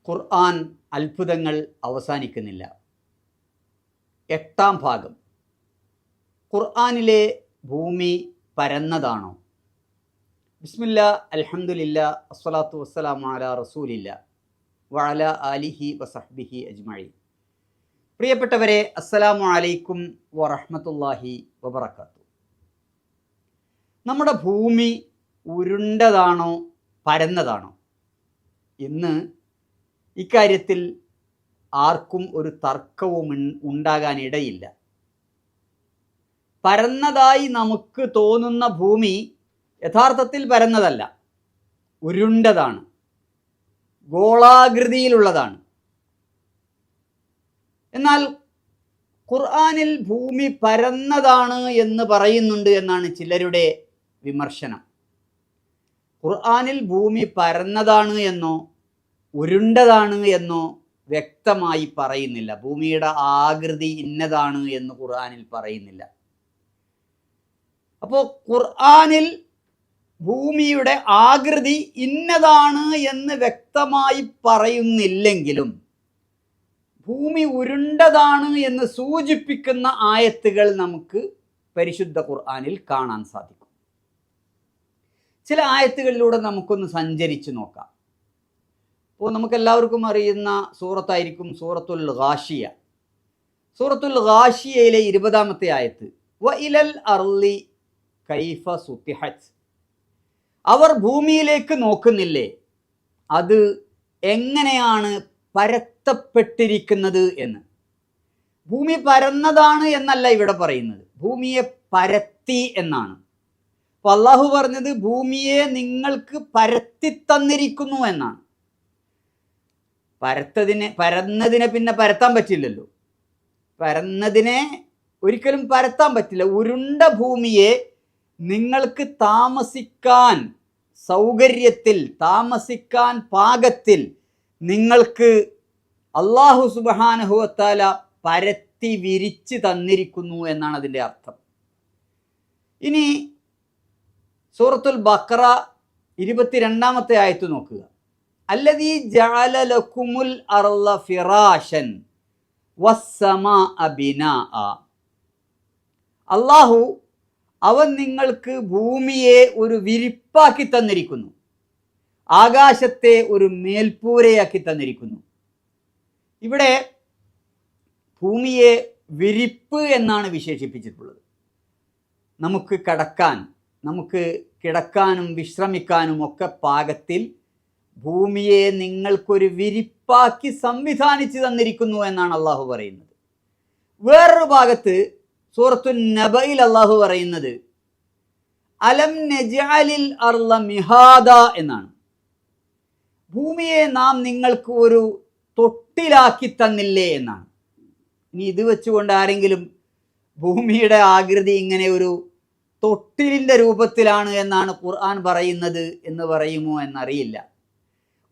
ഖുർആൻ അത്ഭുതങ്ങൾ അവസാനിക്കുന്നില്ല. 8-ാം ഭാഗം. ഖുർആനിലെ ഭൂമി പരന്നതാണോ? ബിസ്മില്ലാ, അൽഹംദുലില്ലാ, അസ്സലാത്തു വസ്സലാമു അലാ റസൂലില്ലാ വഅലാ ആലിഹി വസഹ്ബിഹി അജ്മഈൻ. പ്രിയപ്പെട്ടവരെ, അസ്സലാമു അലൈക്കും വറഹ്മത്തുള്ളാഹി വബറകാതുഹു. നമ്മുടെ ഭൂമി ഉരുണ്ടതാണോ പരന്നതാണോ? ഇന്ന് ഇക്കാര്യത്തിൽ ആർക്കും ഒരു തർക്കവും ഉണ്ടാകാനിടയില്ല. പരന്നതായി നമുക്ക് തോന്നുന്ന ഭൂമി യഥാർത്ഥത്തിൽ പരന്നതല്ല, ഉരുണ്ടതാണ്, ഗോളാകൃതിയിലുള്ളതാണ്. എന്നാൽ ഖുർആനിൽ ഭൂമി പരന്നതാണ് എന്ന് പറയുന്നുണ്ട് എന്നാണ് ചിലരുടെ വിമർശനം. ഖുർആനിൽ ഭൂമി പരന്നതാണ് എന്നോ ഉരുണ്ടതാണ് എന്നോ വ്യക്തമായി പറയുന്നില്ല. ഭൂമിയുടെ ആകൃതി ഇന്നതാണ് എന്ന് ഖുർആനിൽ പറയുന്നില്ല. അപ്പോൾ ഖുർആനിൽ ഭൂമിയുടെ ആകൃതി ഇന്നതാണ് എന്ന് വ്യക്തമായി പറയുന്നില്ലെങ്കിലും ഭൂമി ഉരുണ്ടതാണ് എന്ന് സൂചിപ്പിക്കുന്ന ആയത്തുകൾ നമുക്ക് പരിശുദ്ധ ഖുർആനിൽ കാണാൻ സാധിക്കും. ചില ആയത്തുകളിലൂടെ നമുക്കൊന്ന് സഞ്ചരിച്ച് നോക്കാം. അപ്പോൾ നമുക്കെല്ലാവർക്കും അറിയുന്ന സൂറത്തായിരിക്കും സൂറത്തുൽ ഗാഷിയ. സൂറത്തുൽ ഗാഷിയയിലെ 20-ാമത്തെ ആയത്ത്, വഇലൽ അർളി കൈഫ സുത്തിഹത്. അവർ ഭൂമിയിലേക്ക് നോക്കുന്നില്ലേ, അത് എങ്ങനെയാണ് പരത്തപ്പെട്ടിരിക്കുന്നത് എന്ന്. ഭൂമി പരന്നതാണ് എന്നല്ല ഇവിടെ പറയുന്നത്, ഭൂമിയെ പരത്തി എന്നാണ്. അപ്പോൾ അള്ളാഹു പറഞ്ഞത് ഭൂമിയെ നിങ്ങൾക്ക് പരത്തി തന്നിരിക്കുന്നു എന്നാണ്. പരന്നതിനെ പിന്നെ പരത്താൻ പറ്റില്ലല്ലോ. പരന്നതിനെ ഒരിക്കലും പരത്താൻ പറ്റില്ല. ഉരുണ്ട ഭൂമിയെ നിങ്ങൾക്ക് താമസിക്കാൻ സൗകര്യത്തിൽ, താമസിക്കാൻ പാകത്തിൽ നിങ്ങൾക്ക് അല്ലാഹു സുബ്ഹാനഹു വ തആല പരത്തി വിരിച്ച് തന്നിരിക്കുന്നു എന്നാണ് അതിൻ്റെ അർത്ഥം. ഇനി സൂറത്തുൽ ബഖറ 22-ാമത്തെ ആയത്ത് നോക്കുക. അല്ലദീ ജഅല ലക്കുമുൽ അർള ഫിറാശൻ വസ്സമാഅ ബിനാഅ. അല്ലാഹു അവൻ നിങ്ങൾക്ക് ഭൂമിയെ ഒരു വിരിപ്പാക്കി തന്നിരിക്കുന്നു, ആകാശത്തെ ഒരു മേൽപ്പൂരയാക്കി തന്നിരിക്കുന്നു. ഇവിടെ ഭൂമിയെ വിരിപ്പ് എന്നാണ് വിശേഷിപ്പിച്ചിട്ടുള്ളത്. നമുക്ക് കിടക്കാനും വിശ്രമിക്കാനും ഒക്കെ പാകത്തിൽ ഭൂമിയെ നിങ്ങൾക്കൊരു വിരിപ്പാക്കി സംവിധാനിച്ച് തന്നിരിക്കുന്നു എന്നാണ് അള്ളാഹു പറയുന്നത്. വേറൊരു ഭാഗത്ത് സൂറത്തുൻ നബയിൽ അള്ളാഹു പറയുന്നത് അലം നജഅലിൽ അർള മിഹാദ എന്നാണ്. ഭൂമിയെ നാം നിങ്ങൾക്ക് ഒരു തൊട്ടിലാക്കി തന്നില്ലേ എന്നാണ്. ഇനി ഇത് വെച്ചുകൊണ്ട് ആരെങ്കിലും ഭൂമിയുടെ ആകൃതി ഇങ്ങനെ ഒരു തൊട്ടിലിൻ്റെ രൂപത്തിലാണ് എന്നാണ് ഖുർആൻ പറയുന്നത് എന്ന് പറയുമോ എന്നറിയില്ല.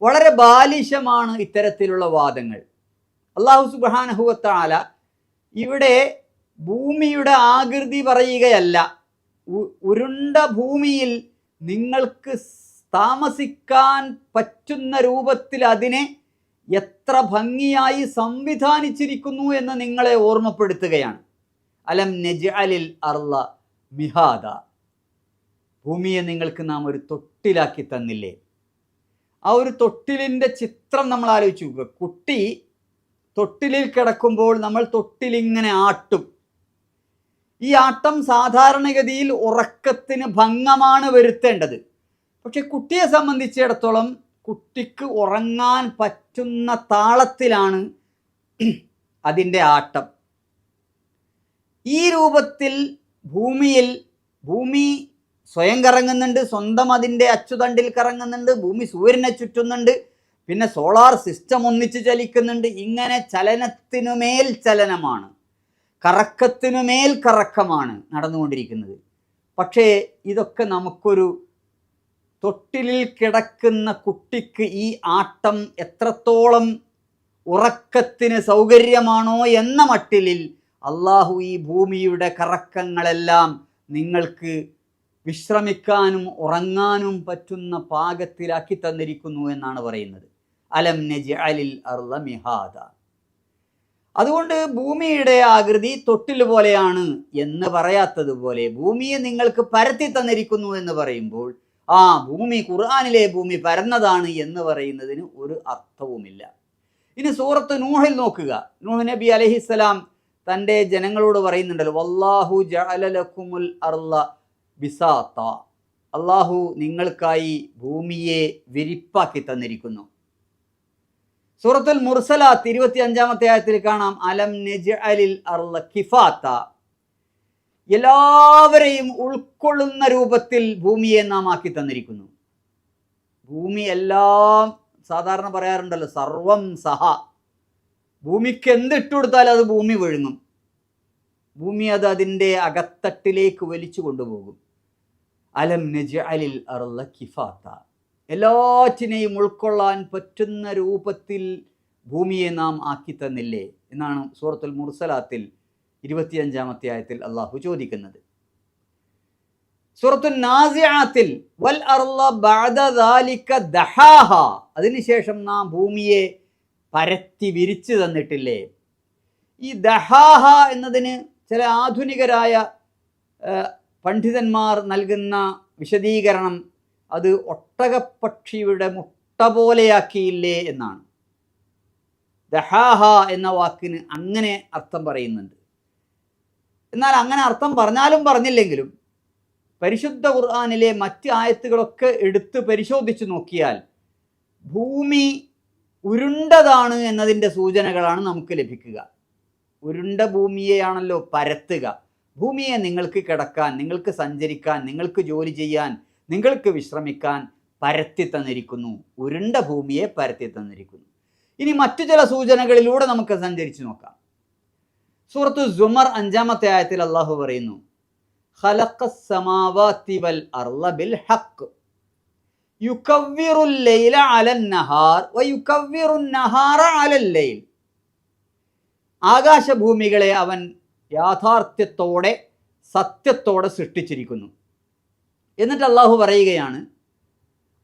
വളരെ ബാലിശമാണ് ഇത്തരത്തിലുള്ള വാദങ്ങൾ. അല്ലാഹു സുബ്ഹാനഹു വ തആല ഇവിടെ ഭൂമിയുടെ ആകൃതി പറയുകയല്ല, ഉരുണ്ട ഭൂമിയിൽ നിങ്ങൾക്ക് താമസിക്കാൻ പറ്റുന്ന രൂപത്തിൽ അതിനെ എത്ര ഭംഗിയായി സംവിധാനിച്ചിരിക്കുന്നു എന്ന് നിങ്ങളെ ഓർമ്മപ്പെടുത്തുകയാണ്. അലം നജ്അലിൽ അർള മിഹാദ. ഭൂമിയെ നിങ്ങൾക്ക് നാം ഒരു തൊട്ടിലാക്കി തന്നില്ലേ. ആ ഒരു തൊട്ടിലിൻ്റെ ചിത്രം നമ്മൾ ആലോചിച്ച് നോക്കുക. കുട്ടി തൊട്ടിലിൽ കിടക്കുമ്പോൾ നമ്മൾ തൊട്ടിലിങ്ങനെ ആട്ടും. ഈ ആട്ടം സാധാരണഗതിയിൽ ഉറക്കത്തിന് ഭംഗമാണ് വരുത്തേണ്ടത്. പക്ഷെ കുട്ടിയെ സംബന്ധിച്ചിടത്തോളം കുട്ടിക്ക് ഉറങ്ങാൻ പറ്റുന്ന താളത്തിലാണ് അതിൻ്റെ ആട്ടം. ഈ രൂപത്തിൽ ഭൂമി സ്വയം കറങ്ങുന്നുണ്ട്, സ്വന്തം അതിൻ്റെ അച്ചുതണ്ടിൽ കറങ്ങുന്നുണ്ട്, ഭൂമി സൂര്യനെ ചുറ്റുന്നുണ്ട്, പിന്നെ സോളാർ സിസ്റ്റം ഒന്നിച്ച് ചലിക്കുന്നുണ്ട്. ഇങ്ങനെ ചലനത്തിനുമേൽ ചലനമാണ്, കറക്കത്തിനുമേൽ കറക്കമാണ് നടന്നുകൊണ്ടിരിക്കുന്നത്. പക്ഷേ ഇതൊക്കെ നമുക്കൊരു തൊട്ടിലിൽ കിടക്കുന്ന കുട്ടിക്ക് ഈ ആട്ടം എത്രത്തോളം ഉറക്കത്തിന് സൗകര്യമാണോ എന്ന മട്ടിലിൽ അള്ളാഹു ഈ ഭൂമിയുടെ കറക്കങ്ങളെല്ലാം നിങ്ങൾക്ക് വിശ്രമിക്കാനും ഉറങ്ങാനും പറ്റുന്ന പാകത്തിലാക്കി തന്നിരിക്കുന്നു എന്നാണ് പറയുന്നത്. അലം നജ്അലിൽ അർള മിഹാദ. അതുകൊണ്ട് ഭൂമിയുടെ ആകൃതി തൊട്ടിൽ പോലെയാണ് എന്ന് പറയാത്തതുപോലെ ഭൂമിയെ നിങ്ങൾക്ക് പരത്തി തന്നിരിക്കുന്നു എന്ന് പറയുമ്പോൾ ഭൂമി, ഖുർആനിലെ ഭൂമി പരന്നതാണ് എന്ന് പറയുന്നതിന് ഒരു അർത്ഥവുമില്ല. ഇനി സൂറത്ത് നൂഹിൽ നോക്കുക. നൂഹ് നബി അലൈഹിസ്സലാം തൻ്റെ ജനങ്ങളോട് പറയുന്നുണ്ടല്ലോ, വല്ലാഹു ജഅല ലക്കുമുൽ അർള ബിസാത്ത, അള്ളാഹു നിങ്ങൾക്കായി ഭൂമിയെ വിരിപ്പാക്കി തന്നിരിക്കുന്നു. സൂറത്തുൽ മുർസലാത്ത് 25-ാമത്തെ ആയത്തിൽ കാണാം, അലം നജ്അലിൽ അർള കിഫാത്ത, എല്ലാവരെയും ഉൾക്കൊള്ളുന്ന രൂപത്തിൽ ഭൂമിയെ നാം ആക്കി തന്നിരിക്കുന്നു. ഭൂമി എല്ലാം സാധാരണ പറയാറുണ്ടല്ലോ, സർവം സഹ, ഭൂമിക്ക് എന്തിട്ടു കൊടുത്താലും അത് ഭൂമി വിഴുങ്ങും. ഭൂമി അത് അതിൻ്റെ അകത്തട്ടിലേക്ക് വലിച്ചു കൊണ്ടുപോകും. അലം നജ്അലിൽ അർള കിഫാത്ത, എല്ലാറ്റിനെയും ഉൾക്കൊള്ളാൻ പറ്റുന്ന രൂപത്തിൽ ഭൂമിയെ നാം ആക്കി തന്നില്ലേ എന്നാണ് സൂറത്തുൽ മുർസലാത്തിൽ 25-ാമത്തെ ആയത്തിൽ അള്ളാഹു ചോദിക്കുന്നത്. സൂറത്തുൽ നാസിആത്തിൽ വൽ അർള ബഅദ ദാലിക ദഹാഹ, അതിനുശേഷം നാം ഭൂമിയെ പരത്തി വിരിച്ചു തന്നിട്ടില്ലേ. ഈ ദഹാഹ എന്നതിന് ചില ആധുനികരായ പണ്ഡിതന്മാർ നൽകുന്ന വിശദീകരണം അത് ഒട്ടകപ്പക്ഷിയുടെ മുട്ട പോലെയാക്കിയില്ലേ എന്നാണ്. ദഹാഹ എന്ന വാക്കിന് അങ്ങനെ അർത്ഥം പറയുന്നുണ്ട്. എന്നാൽ അങ്ങനെ അർത്ഥം പറഞ്ഞാലും പറഞ്ഞില്ലെങ്കിലും പരിശുദ്ധ ഖുർആനിലെ മറ്റ് ആയത്തുകളൊക്കെ എടുത്ത് പരിശോധിച്ച് നോക്കിയാൽ ഭൂമി ഉരുണ്ടതാണ് എന്നതിൻ്റെ സൂചനകളാണ് നമുക്ക് ലഭിക്കുക. ഉരുണ്ട ഭൂമിയെയാണല്ലോ പരത്തുക. ഭൂമിയെ നിങ്ങൾക്ക് കിടക്കാൻ, നിങ്ങൾക്ക് സഞ്ചരിക്കാൻ, നിങ്ങൾക്ക് ജോലി ചെയ്യാൻ, നിങ്ങൾക്ക് വിശ്രമിക്കാൻ പരത്തി തന്നിരിക്കുന്നു. ഉരുണ്ട ഭൂമിയെ പരത്തി തന്നിരിക്കുന്നു. ഇനി മറ്റു ചില സൂചനകളിലൂടെ നമുക്ക് സഞ്ചരിച്ചു നോക്കാം. സൂറത്തു സുമർ 5-ാമത്തെ ആയത്തിൽ അള്ളാഹു പറയുന്നു, ഖലഖസ് സമാവാതി വൽ അർള ബിൽ ഹഖ് യുകവ്വിറുൽ ലൈല അലൻ നഹാർ വയുകവ്വിറുൻ നഹാറ അലൽ ലൈൽ. ആകാശഭൂമികളെ അവൻ യാഥാർത്ഥ്യത്തോടെ, സത്യത്തോടെ സൃഷ്ടിച്ചിരിക്കുന്നു. എന്നിട്ട് അള്ളാഹു പറയുകയാണ്,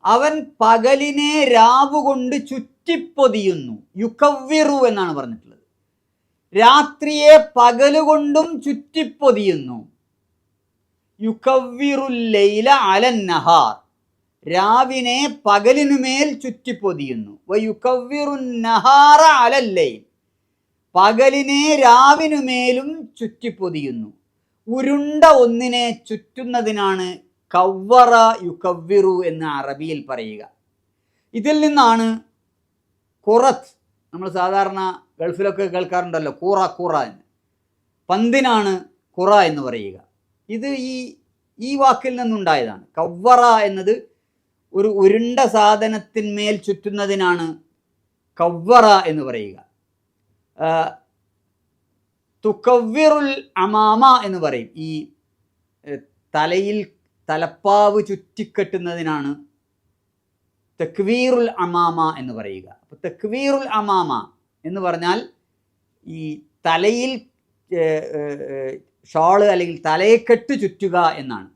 അവൻ പകലിനെ രാവുകൊണ്ട് ചുറ്റിപ്പൊതിയുന്നു. യുകവ്വിറു എന്നാണ് പറഞ്ഞിട്ടുള്ളത്. രാത്രിയെ പകലുകൊണ്ടും ചുറ്റിപ്പൊതിയുന്നു. യുകവ്വിറുൽ ലൈല അലൻ നഹാർ, രാവിനെ പകലിനുമേൽ ചുറ്റിപ്പൊതിയുന്നു. വയുകവ്വിറുൻ നഹാറ അലൽ ലൈൽ, പകലിനെ രാവിനുമേലും ചുറ്റിപ്പൊതിയുന്നു. ഉരുണ്ട ഒന്നിനെ ചുറ്റുന്നതിനാണ് കവ്വറ യുകവ്വിറു എന്ന് അറബിയിൽ പറയുക. ഇതിൽ നിന്നാണ് ഖുറത്ത്, നമ്മൾ സാധാരണ ഗൾഫിലൊക്കെ കേൾക്കാറുണ്ടല്ലോ കൂറ കൂറ എന്ന്, പന്തിനാണ് ഖുറ എന്ന് പറയുക. ഇത് ഈ വാക്കിൽ നിന്നുണ്ടായതാണ്. കവ്വറ എന്നത് ഒരു ഉരുണ്ട സാധനത്തിന്മേൽ ചുറ്റുന്നതിനാണ് കവ്വറ എന്ന് പറയുക. തുകവ്വിറുൽ അമാമ എന്ന് പറയും. ഈ തലയിൽ തലപ്പാവ് ചുറ്റിക്കെട്ടുന്നതിനാണ് തക്വീറുൽ അമാമ എന്ന് പറയുക. അപ്പോൾ തക്വീറുൽ അമാമ എന്ന് പറഞ്ഞാൽ ഈ തലയിൽ ഷാള് അല്ലെങ്കിൽ തലയെക്കെട്ട് ചുറ്റുക എന്നാണ്.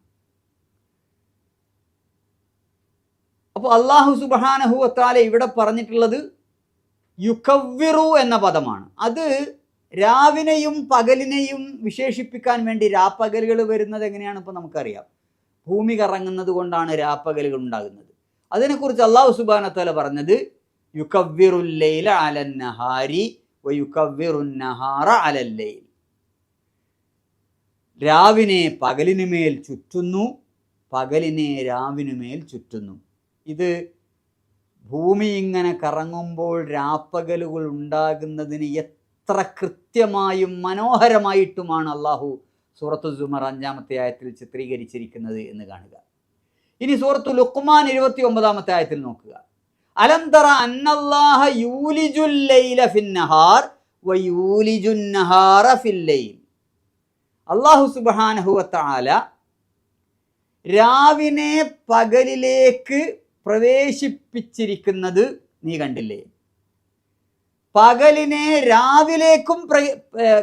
അപ്പോൾ അള്ളാഹു സുബ്ഹാനഹു വ തആല ഇവിടെ പറഞ്ഞിട്ടുള്ളത് യുകവ്വിറു എന്ന പദമാണ്. അത് രാവിനെയും പകലിനെയും വിശേഷിപ്പിക്കാൻ വേണ്ടി രാപ്പകലുകൾ വരുന്നത് എങ്ങനെയാണ് ഇപ്പോൾ നമുക്കറിയാം. ഭൂമി കറങ്ങുന്നത് കൊണ്ടാണ് രാപ്പകലുകൾ ഉണ്ടാകുന്നത്. അതിനെക്കുറിച്ച് അള്ളാഹു സുബ്ഹാനഹു വ തആല പറഞ്ഞത് യുകവ്വിറുൽ ലൈല അലൻ നഹാരി വയുകവ്വിറുൻ നഹാറ അലൽ ലൈൽ, രാവിനെ പകലിനുമേൽ ചുറ്റുന്നു, പകലിനെ രാവിനുമേൽ ചുറ്റുന്നു. ഇത് ഭൂമി ഇങ്ങനെ കറങ്ങുമ്പോൾ രാപ്പകലുകൾ ഉണ്ടാകുന്നതിന് എത്ര കൃത്യമായും മനോഹരമായിട്ടുമാണ് അള്ളാഹു സൂറത്തു സുമർ 5-ാമത്തെ ആയത്തിൽ ചിത്രീകരിച്ചിരിക്കുന്നത് എന്ന് കാണുക. ഇനി സൂറത്തു ലുഖ്മാൻ 29-ാമത്തെ ആയത്തിൽ നോക്കുക. അലം തറ അന്നല്ലാഹ യൂലിജുൽ ലൈല ഫിന്നഹാർ വയൂലിജുൻ നഹാറ ഫിൽ ലൈൽ. അള്ളാഹു സുബ്ഹാനഹു വ തആല രാവിനെ പകലിലേക്ക് പ്രവേശിപ്പിച്ചിരിക്കുന്നത് നീ കണ്ടില്ലേ? പകലിനെ രാവിലേക്കും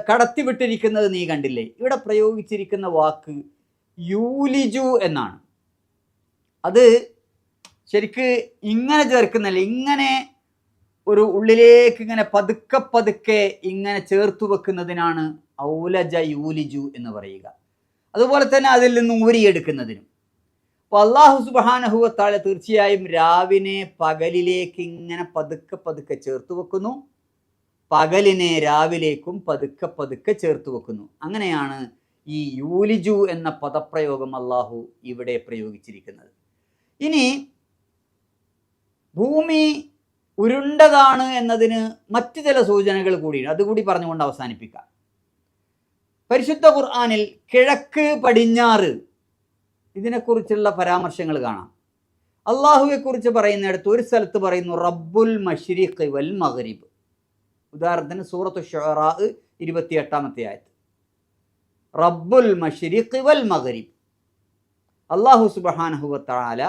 കടത്തിവിട്ടിരിക്കുന്നത് നീ കണ്ടില്ലേ? ഇവിടെ പ്രയോഗിച്ചിരിക്കുന്ന വാക്ക് യൂലിജു എന്നാണ്. അത് ശരിക്ക് ഇങ്ങനെ ചേർക്കുന്നില്ല, ഇങ്ങനെ ഒരു ഉള്ളിലേക്ക് ഇങ്ങനെ പതുക്കെ പതുക്കെ ഇങ്ങനെ ചേർത്തു വെക്കുന്നതിനാണ് ഔലജ യൂലിജു എന്ന് പറയുക. അതുപോലെ തന്നെ അതിൽ നിന്ന് ഊരിയെടുക്കുന്നതിനും. അപ്പോൾ അള്ളാഹു സുബ്ഹാനഹു വ തആല തീർച്ചയായും രാവിനെ പകലിലേക്ക് ഇങ്ങനെ പതുക്കെ പതുക്കെ ചേർത്ത് വെക്കുന്നു, പകലിനെ രാവിലേക്കും പതുക്കെ പതുക്കെ ചേർത്ത് വെക്കുന്നു. അങ്ങനെയാണ് ഈ യൂലിജു എന്ന പദപ്രയോഗം അള്ളാഹു ഇവിടെ പ്രയോഗിച്ചിരിക്കുന്നത്. ഇനി ഭൂമി ഉരുണ്ടതാണ് എന്നതിന് മറ്റു ചില സൂചനകൾ കൂടിയുണ്ട്, അതുകൂടി പറഞ്ഞുകൊണ്ട് അവസാനിപ്പിക്കാം. പരിശുദ്ധ ഖുർആനിൽ കിഴക്ക് പടിഞ്ഞാറ് ഇതിനെക്കുറിച്ചുള്ള പരാമർശങ്ങൾ കാണാം. അള്ളാഹുവെ കുറിച്ച് പറയുന്നിടത്ത് ഒരു സ്ഥലത്ത് പറയുന്നു റബ്ബുൽ മശ്രിഖ് വൽ മഗ്രിബ്. ഉദാഹരണത്തിന് സൂറത്തു ശുഅറാ 28-ാമത്തെ ആയത്ത്, റബ്ബുൽ മശ്രിഖ് വൽ മഗ്രിബ്. അള്ളാഹു സുബ്ഹാനഹു വ തആല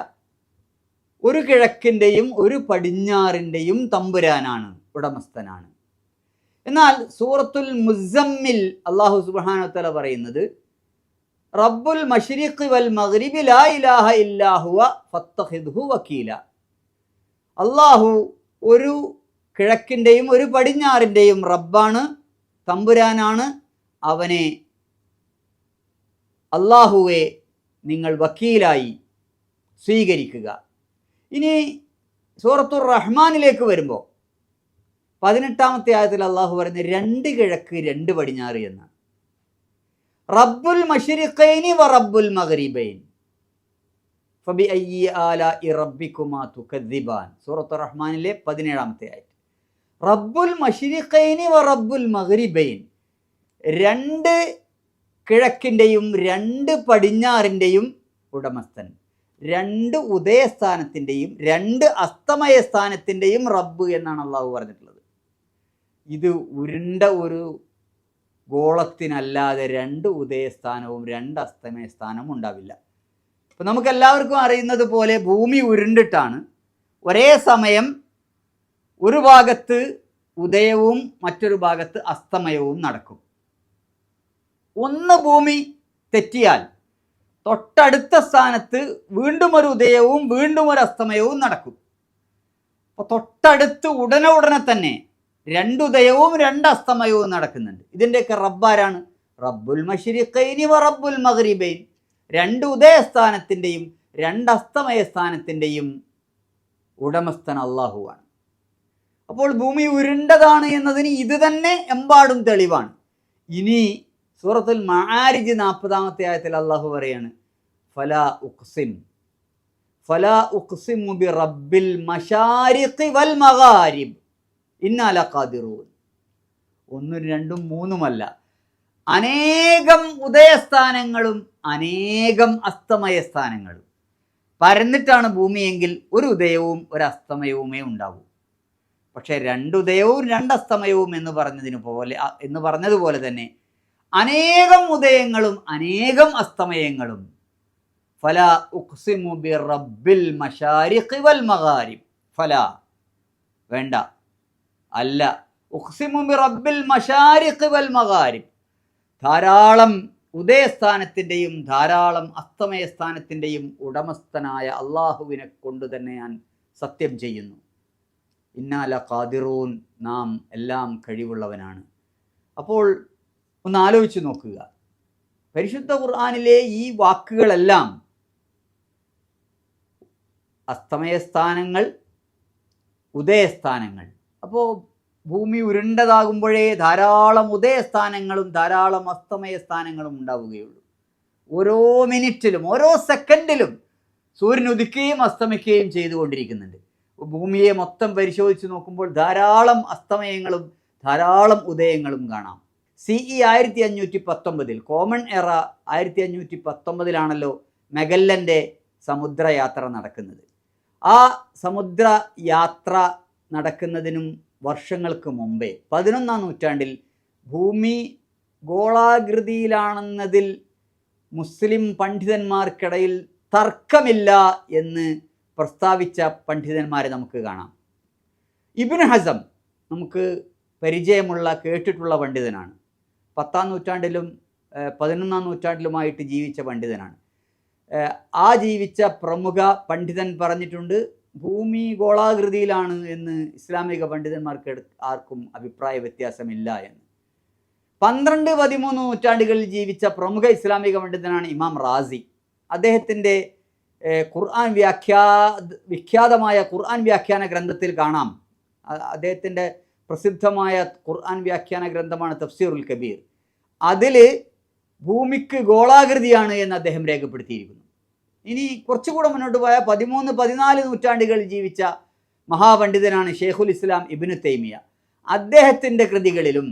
ഒരു കിഴക്കിൻ്റെയും ഒരു പടിഞ്ഞാറിൻ്റെയും തമ്പുരാനാണ്, ഉടമസ്ഥനാണ്. എന്നാൽ സൂറത്തുൽ മുസമ്മിൽ അള്ളാഹു സുബ്ഹാനഹു വ തആല പറയുന്നത് റബ്ബുൽ മശ്രിഖ് വൽ മഗ്രിബി ലാ ഇലാഹ ഇല്ലാ ഹുവ ഫത്തഖിദ്ഹു വക്കീല. അള്ളാഹു ഒരു കിഴക്കിൻ്റെയും ഒരു പടിഞ്ഞാറിൻ്റെയും റബ്ബാണ്, തമ്പുരാനാണ്. അവനെ അള്ളാഹുവെ നിങ്ങൾ വക്കീലായി സ്വീകരിക്കുക. ഇനി സൂറത്തുർ റഹ്മാനിലേക്ക് വരുമ്പോൾ 18-ാമത്തെ ആയത്തിൽ അള്ളാഹു പറയുന്നത് രണ്ട് കിഴക്ക് രണ്ട് പടിഞ്ഞാറ് എന്നാണ്. റബ്ബുൽ മശ്രിഖൈനി വ റബ്ബുൽ മഗ്രിബൈൻ ഫബിഅയ്യി ആലാഇ റബ്ബികുമാ തുകദ്ദിബാൻ. സൂറത്തുർ റഹ്മാനിലെ 17-ാമത്തെ ആയത്ത്. റബ്ബുൽ മശ്രിഖൈനി വ റബ്ബുൽ മഗ്രിബൈൻ, രണ്ട് കിഴക്കിൻ്റെയും രണ്ട് പടിഞ്ഞാറിൻ്റെയും ഉടമസ്ഥൻ, രണ്ട് ഉദയസ്ഥാനത്തിൻ്റെയും രണ്ട് അസ്തമയ സ്ഥാനത്തിൻ്റെയും റബ്ബ് എന്നാണ് അള്ളാഹു പറഞ്ഞിട്ടുള്ളത്. ഇത് ഉരുണ്ട ഒരു ഗോളത്തിനല്ലാതെ രണ്ട് ഉദയസ്ഥാനവും രണ്ട് അസ്തമയ സ്ഥാനവും ഉണ്ടാവില്ല. ഇപ്പം നമുക്കെല്ലാവർക്കും അറിയുന്നത് പോലെ ഭൂമി ഉരുണ്ടിട്ടാണ് ഒരേ സമയം ഒരു ഭാഗത്ത് ഉദയവും മറ്റൊരു ഭാഗത്ത് അസ്തമയവും നടക്കും. ഒന്ന് ഭൂമി തെറ്റിയാൽ തൊട്ടടുത്ത സ്ഥാനത്ത് വീണ്ടും ഒരു ഉദയവും വീണ്ടും ഒരു അസ്തമയവും നടക്കും. അപ്പോൾ തൊട്ടടുത്ത് ഉടനെ തന്നെ രണ്ടുദയവും രണ്ട് അസ്തമയവും നടക്കുന്നുണ്ട്. ഇതിൻ്റെയൊക്കെ റബ്ബാരാണ്? റബ്ബുൽ മശ്രിഖൈനി വ റബ്ബുൽ മഗ്രിബൈൻ. രണ്ട് ഉദയസ്ഥാനത്തിൻ്റെയും രണ്ട് അസ്തമയ സ്ഥാനത്തിൻ്റെയും ഉടമസ്ഥൻ അള്ളാഹുവാണ്. അപ്പോൾ ഭൂമി ഉരുണ്ടതാണ് എന്നതിന് ഇത് തന്നെ എമ്പാടും തെളിവാണ്. ഇനി സൂറത്തുൽ മആരിജ് 40-ാമത്തെ ആയത്തിൽ അള്ളാഹു പറയാണ് ഫലാ ഉഖ്സിമു ബി റബ്ബിൽ മശാരിഖി വൽ മഗാരിബ് ഇന്നാ ലഖാദിറൂൻ. ഒന്നും രണ്ടും മൂന്നുമല്ല, അനേകം ഉദയസ്ഥാനങ്ങളും അനേകം അസ്തമയ സ്ഥാനങ്ങളും. പരന്നിട്ടാണ് ഭൂമിയെങ്കിൽ ഒരു ഉദയവും ഒരു അസ്തമയവുമേ ഉണ്ടാവൂ. പക്ഷേ രണ്ടുദയവും രണ്ടസ്തമയവും എന്ന് പറഞ്ഞതുപോലെ തന്നെ അനേകം ഉദയങ്ങളും അനേകം അസ്തമയങ്ങളും. ഫലാ ഉഖ്സിമു ബി റബ്ബിൽ മശാരിഖി വൽ മഗാരിബ്. ഫലാ വേണ്ട, അല്ല, ഉഖ്സിമു ബി റബ്ബിൽ മശാരിഖി വൽ മഗാരിബ്. ധാരാളം ഉദയസ്ഥാനത്തിൻ്റെയും ധാരാളം അസ്തമയ സ്ഥാനത്തിൻ്റെയും ഉടമസ്ഥനായ അള്ളാഹുവിനെ കൊണ്ട് തന്നെ ഞാൻ സത്യം ചെയ്യുന്നു. ഇന്നാ ലഖാദിറൂൻ, നാം എല്ലാം കഴിവുള്ളവനാണ്. അപ്പോൾ ഒന്ന് ആലോചിച്ച് നോക്കുക, പരിശുദ്ധ ഖുർആനിലെ ഈ വാക്കുകളെല്ലാം അസ്തമയസ്ഥാനങ്ങൾ, ഉദയസ്ഥാനങ്ങൾ. അപ്പോൾ ഭൂമി ഉരുണ്ടതാകുമ്പോഴേ ധാരാളം ഉദയസ്ഥാനങ്ങളും ധാരാളം അസ്തമയ സ്ഥാനങ്ങളും ഉണ്ടാവുകയുള്ളൂ. ഓരോ മിനിറ്റിലും ഓരോ സെക്കൻഡിലും സൂര്യൻ ഉദിക്കുകയും അസ്തമിക്കുകയും ചെയ്തുകൊണ്ടിരിക്കുന്നുണ്ട്. ഭൂമിയെ മൊത്തം പരിശോധിച്ച് നോക്കുമ്പോൾ ധാരാളം അസ്തമയങ്ങളും ധാരാളം ഉദയങ്ങളും കാണാം. CE 1519 കോമൺ എറ 1519 മെഗല്ലൻ്റെ സമുദ്രയാത്ര നടക്കുന്നത്. ആ സമുദ്രയാത്ര നടക്കുന്നതിനും വർഷങ്ങൾക്ക് മുമ്പേ 11-ാം നൂറ്റാണ്ടിൽ ഭൂമി ഗോളാകൃതിയിലാണെന്നതിൽ മുസ്ലിം പണ്ഡിതന്മാർക്കിടയിൽ തർക്കമില്ല എന്ന് പ്രസ്താവിച്ച പണ്ഡിതന്മാരെ നമുക്ക് കാണാം. ഇബ്നു ഹസം നമുക്ക് പരിചയമുള്ള കേട്ടിട്ടുള്ള പണ്ഡിതനാണ്. 10-ാം നൂറ്റാണ്ടിലും 11-ാം നൂറ്റാണ്ടിലുമായിട്ട് ജീവിച്ച പണ്ഡിതനാണ്. ആ ജീവിച്ച പ്രമുഖ പണ്ഡിതൻ പറഞ്ഞിട്ടുണ്ട്, ഭൂമി ഗോളാകൃതിയിലാണ് എന്ന് ഇസ്ലാമിക പണ്ഡിതന്മാർക്ക് ആർക്കും അഭിപ്രായ വ്യത്യാസമില്ല എന്ന്. 12-13 നൂറ്റാണ്ടുകളിൽ ജീവിച്ച പ്രമുഖ ഇസ്ലാമിക പണ്ഡിതനാണ് ഇമാം റാസി. അദ്ദേഹത്തിൻ്റെ ഖുർആൻ വിഖ്യാതമായ ഖുർആൻ വ്യാഖ്യാന ഗ്രന്ഥത്തിൽ കാണാം. അദ്ദേഹത്തിൻ്റെ പ്രസിദ്ധമായ ഖുർആൻ വ്യാഖ്യാന ഗ്രന്ഥമാണ് തഫ്സീറുൽ കബീർ. അതിൽ ഭൂമിക്ക് ഗോളാകൃതിയാണ് എന്ന് അദ്ദേഹം രേഖപ്പെടുത്തിയിരിക്കുന്നു. ഇനി കുറച്ചുകൂടെ മുന്നോട്ട് പോയ 13-14 നൂറ്റാണ്ടുകളിൽ ജീവിച്ച മഹാപണ്ഡിതനാണ് ഷെയ്ഖുൽ ഇസ്ലാം ഇബ്നു തൈമിയ. അദ്ദേഹത്തിൻ്റെ കൃതികളിലും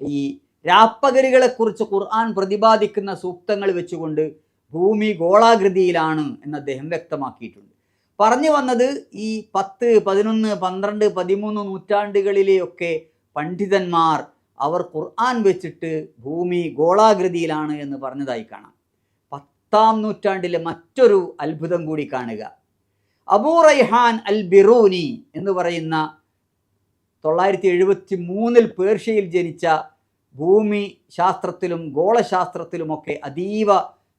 ഈ രാപ്പകലുകളെക്കുറിച്ച് ഖുർആൻ പ്രതിപാദിക്കുന്ന സൂക്തങ്ങൾ വെച്ചുകൊണ്ട് ഭൂമി ഗോളാകൃതിയിലാണ് എന്ന് അദ്ദേഹം വ്യക്തമാക്കിയിട്ടുണ്ട്. പറഞ്ഞു വന്നത് ഈ 10, 11, 12, 13 നൂറ്റാണ്ടുകളിലെയൊക്കെ പണ്ഡിതന്മാർ അവർ ഖുർആൻ വെച്ചിട്ട് ഭൂമി ഗോളാകൃതിയിലാണ് എന്ന് പറഞ്ഞതായി കാണാം. 10-ാം നൂറ്റാണ്ടിലെ മറ്റൊരു അത്ഭുതം കൂടി കാണുക. അബൂ റൈഹാൻ അൽ ബിറൂനി എന്ന് പറയുന്ന 973 പേർഷ്യയിൽ ജനിച്ച ഭൂമി ശാസ്ത്രത്തിലും ഗോളശാസ്ത്രത്തിലുമൊക്കെ അതീവ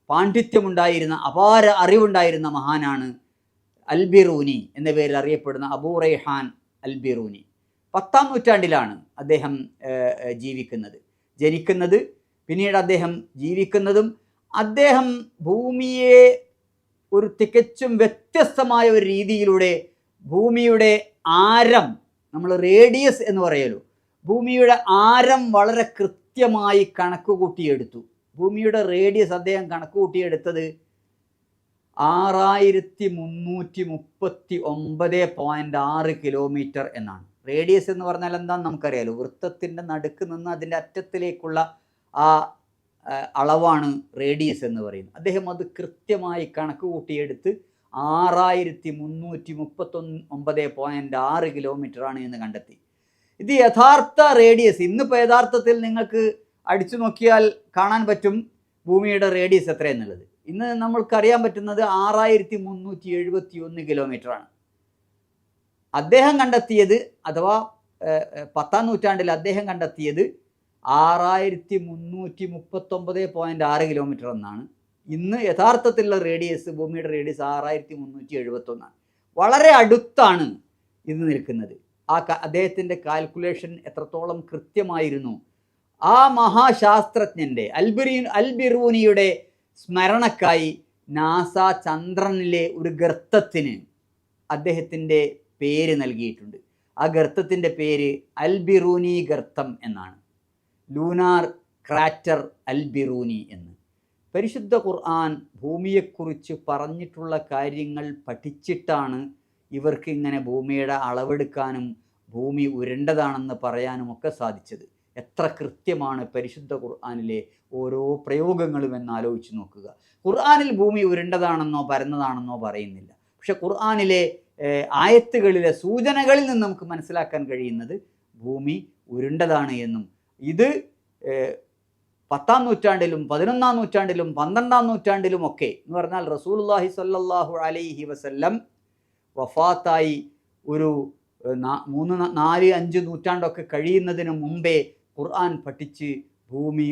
പാണ്ഡിത്യമുണ്ടായിരുന്ന, അപാര അറിവുണ്ടായിരുന്ന മഹാനാണ് അൽ ബിറൂനി എന്ന പേരിൽ അറിയപ്പെടുന്ന അബൂ റൈഹാൻ അൽ ബിറൂനി. 10-ാം നൂറ്റാണ്ടിലാണ് അദ്ദേഹം ജനിക്കുന്നത്. പിന്നീട് അദ്ദേഹം ജീവിക്കുന്നതും അദ്ദേഹം ഭൂമിയെ ഒരു തികച്ചും വ്യത്യസ്തമായ ഒരു രീതിയിലൂടെ ഭൂമിയുടെ ആരം, നമ്മൾ റേഡിയസ് എന്ന് പറയുമല്ലോ, ഭൂമിയുടെ ആരം വളരെ കൃത്യമായി കണക്ക് കൂട്ടിയെടുത്തു. ഭൂമിയുടെ റേഡിയസ് അദ്ദേഹം കണക്ക് കൂട്ടിയെടുത്തത് 6339.6 കിലോമീറ്റർ എന്നാണ്. റേഡിയസ് എന്ന് പറഞ്ഞാൽ എന്താണെന്ന് നമുക്കറിയാലോ. വൃത്തത്തിൻ്റെ നടുക്ക് നിന്ന് അതിൻ്റെ അറ്റത്തിലേക്കുള്ള ആ അളവാണ് റേഡിയസ് എന്ന് പറയുന്നത്. അദ്ദേഹം അത് കൃത്യമായി കണക്ക് കൂട്ടിയെടുത്ത് 6339.6 കിലോമീറ്ററാണ് എന്ന് കണ്ടെത്തി. ഇത് യഥാർത്ഥ റേഡിയസ്. ഇന്നിപ്പോൾ യഥാർത്ഥത്തിൽ നിങ്ങൾക്ക് അടിച്ചു നോക്കിയാൽ കാണാൻ പറ്റും ഭൂമിയുടെ റേഡിയസ് എത്രയെന്നുള്ളത്. ഇന്ന് നമ്മൾക്കറിയാൻ പറ്റുന്നത് 6371 കിലോമീറ്ററാണ്. അദ്ദേഹം കണ്ടെത്തിയത്, അഥവാ 10-ാം നൂറ്റാണ്ടിൽ അദ്ദേഹം കണ്ടെത്തിയത് 6339.6 കിലോമീറ്റർ എന്നാണ്. ഇന്ന് യഥാർത്ഥത്തിലുള്ള റേഡിയസ്, ഭൂമിയുടെ റേഡിയസ് 6371. വളരെ അടുത്താണ് ഇത് നിൽക്കുന്നത്. അദ്ദേഹത്തിൻ്റെ കാൽക്കുലേഷൻ എത്രത്തോളം കൃത്യമായിരുന്നു. ആ മഹാശാസ്ത്രജ്ഞൻ്റെ അൽ ബിറൂനിയുടെ സ്മരണക്കായി നാസ ചന്ദ്രനിലെ ഒരു ഗർത്തത്തിന് അദ്ദേഹത്തിൻ്റെ പേര് നൽകിയിട്ടുണ്ട്. ആ ഗർത്തത്തിൻ്റെ പേര് അൽ ബിറൂനി ഗർത്തം എന്നാണ്. ലൂനാർ ക്രാറ്റർ അൽ ബിറൂനി എന്ന്. പരിശുദ്ധ ഖുർആൻ ഭൂമിയെക്കുറിച്ച് പറഞ്ഞിട്ടുള്ള കാര്യങ്ങൾ പഠിച്ചിട്ടാണ് ഇവർക്ക് ഇങ്ങനെ ഭൂമിയുടെ അളവെടുക്കാനും ഭൂമി ഉരുണ്ടതാണെന്ന് പറയാനും ഒക്കെ സാധിച്ചത്. എത്ര കൃത്യമാണ് പരിശുദ്ധ ഖുർആനിലെ ഓരോ പ്രയോഗങ്ങളും എന്ന് ആലോചിച്ച് നോക്കുക. ഖുർആനിൽ ഭൂമി ഉരുണ്ടതാണെന്നോ പരന്നതാണെന്നോ പറയുന്നില്ല. പക്ഷെ ഖുർആനിലെ ആയത്തുകളിലെ സൂചനകളിൽ നിന്ന് നമുക്ക് മനസ്സിലാക്കാൻ കഴിയുന്നത് ഭൂമി ഉരുണ്ടതാണ് എന്നും ഇത് 10-ാം നൂറ്റാണ്ടിലും 11-ാം നൂറ്റാണ്ടിലും 12-ാം നൂറ്റാണ്ടിലും ഒക്കെ എന്ന് പറഞ്ഞാൽ റസൂലുള്ളാഹി സ്വല്ലല്ലാഹു അലൈഹി വസല്ലം വഫാത്തായി ഒരു 3-4-5 നൂറ്റാണ്ടൊക്കെ കഴിയുന്നതിന് മുമ്പേ ഖുർആൻ പഠിച്ച് ഭൂമി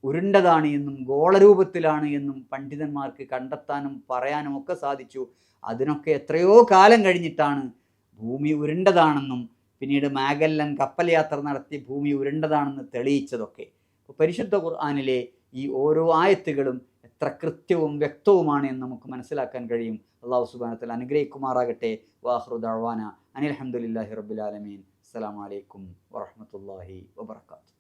ഉരുണ്ടതാണ് എന്നും ഗോളരൂപത്തിലാണ് എന്നും പണ്ഡിതന്മാർക്ക് കണ്ടെത്താനും പറയാനും ഒക്കെ സാധിച്ചു. അതിനൊക്കെ എത്രയോ കാലം കഴിഞ്ഞിട്ടാണ് ഭൂമി ഉരുണ്ടതാണെന്നും പിന്നീട് മാഗല്ലൻ കപ്പൽ യാത്ര നടത്തി ഭൂമി ഉരുണ്ടതാണെന്ന് തെളിയിച്ചതൊക്കെ. പരിശുദ്ധ ഖുർആനിലെ ഈ ഓരോ ആയത്തുകളും എത്ര കൃത്യവും വ്യക്തവുമാണ് എന്ന് നമുക്ക് മനസ്സിലാക്കാൻ കഴിയും. അല്ലാഹു സുബ്ഹാനഹു വ തആല അനുഗ്രഹിക്കുമാറാകട്ടെ. വാഖിറു ദഅവാന അനിൽ ഹംദുലില്ലാഹി റബ്ബിൽ ആലമീൻ. അസ്സലാമു അലൈക്കും വറഹ്മത്തുള്ളാഹി വബറകാതുഹു.